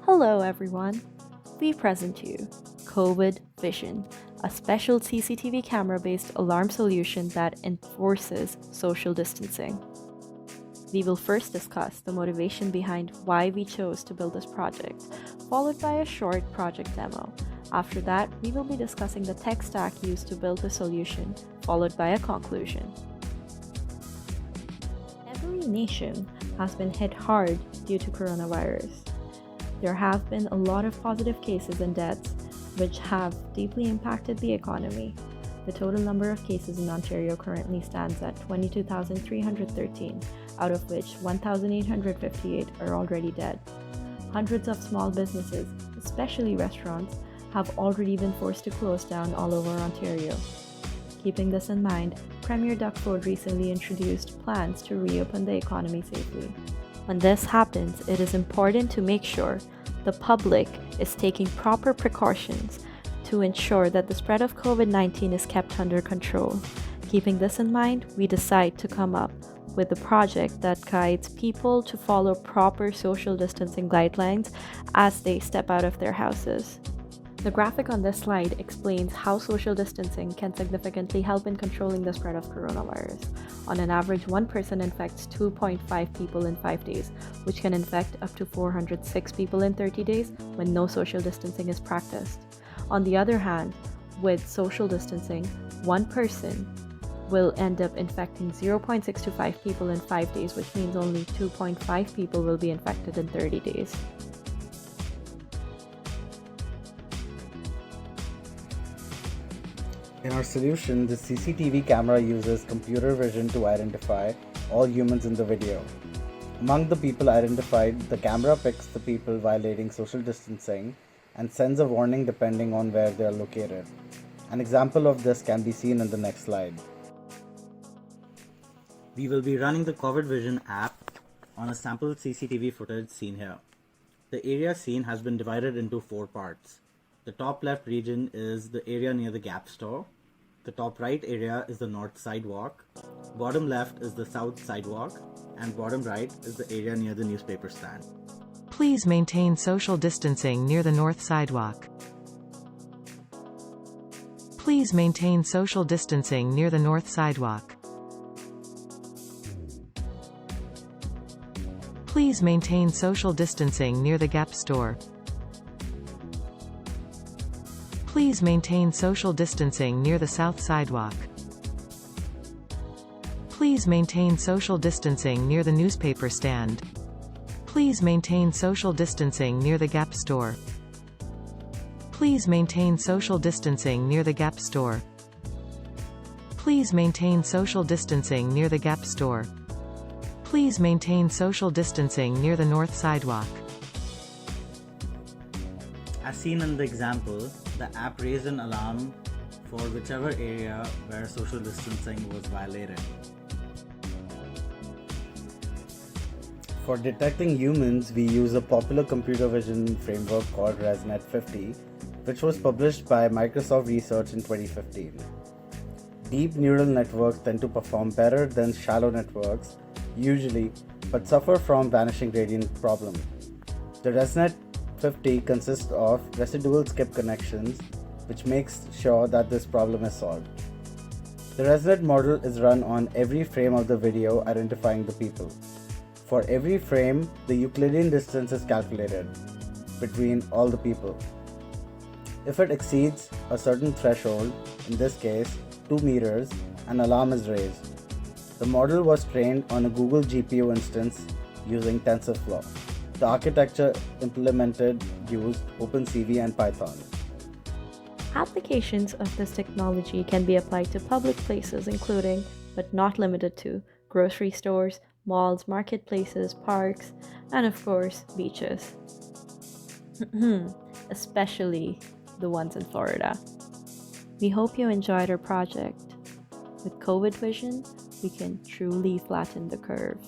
Hello everyone. We present to you COVID Vision, a special CCTV camera-based alarm solution that enforces social distancing. We will first discuss the motivation behind why we chose to build this project, followed by a short project demo. After that, we will be discussing the tech stack used to build the solution, followed by a conclusion. Every nation has been hit hard due to coronavirus. There have been a lot of positive cases and deaths, which have deeply impacted the economy. The total number of cases in Ontario currently stands at 22,313, out of which 1,858 are already dead. Hundreds of small businesses, especially restaurants, have already been forced to close down all over Ontario. Keeping this in mind, Premier Doug Ford recently introduced plans to reopen the economy safely. When this happens, it is important to make sure the public is taking proper precautions to ensure that the spread of COVID-19 is kept under control. Keeping this in mind, we decide to come up with a project that guides people to follow proper social distancing guidelines as they step out of their houses. The graphic on this slide explains how social distancing can significantly help in controlling the spread of coronavirus. On an average, one person infects 2.5 people in 5 days, which can infect up to 406 people in 30 days when no social distancing is practiced. On the other hand, with social distancing, one person will end up infecting 0.625 people in 5 days, which means only 2.5 people will be infected in 30 days. In our solution, the CCTV camera uses computer vision to identify all humans in the video. Among the people identified, the camera picks the people violating social distancing and sends a warning depending on where they are located. An example of this can be seen in the next slide. We will be running the COVID Vision app on a sample CCTV footage seen here. The area seen has been divided into 4 parts. The top left region is the area near the Gap store. The top right area is the north sidewalk. Bottom left is the south sidewalk. And bottom right is the area near the newspaper stand. Please maintain social distancing near the north sidewalk. Please maintain social distancing near the north sidewalk. Please maintain social distancing near the Gap store. Please maintain social distancing near the south sidewalk. Please maintain social distancing near the newspaper stand. Please maintain social distancing near the Gap store. Please maintain social distancing near the Gap store. Please maintain social distancing near the Gap store. Please maintain social distancing near the north sidewalk. As seen in the example, the app raised an alarm for whichever area where social distancing was violated. For detecting humans, we use a popular computer vision framework called ResNet 50, which was published by Microsoft Research in 2015. Deep neural networks tend to perform better than shallow networks, usually, but suffer from vanishing gradient problem. The ResNet 50 consists of residual skip connections, which makes sure that this problem is solved. The ResNet model is run on every frame of the video identifying the people. For every frame, the Euclidean distance is calculated between all the people. If it exceeds a certain threshold, in this case 2 meters, an alarm is raised. The model was trained on a Google GPU instance using TensorFlow. The architecture implemented used OpenCV and Python. Applications of this technology can be applied to public places including, but not limited to, grocery stores, malls, marketplaces, parks, and of course, beaches. Especially the ones in Florida. We hope you enjoyed our project. With COVID Vision, we can truly flatten the curve.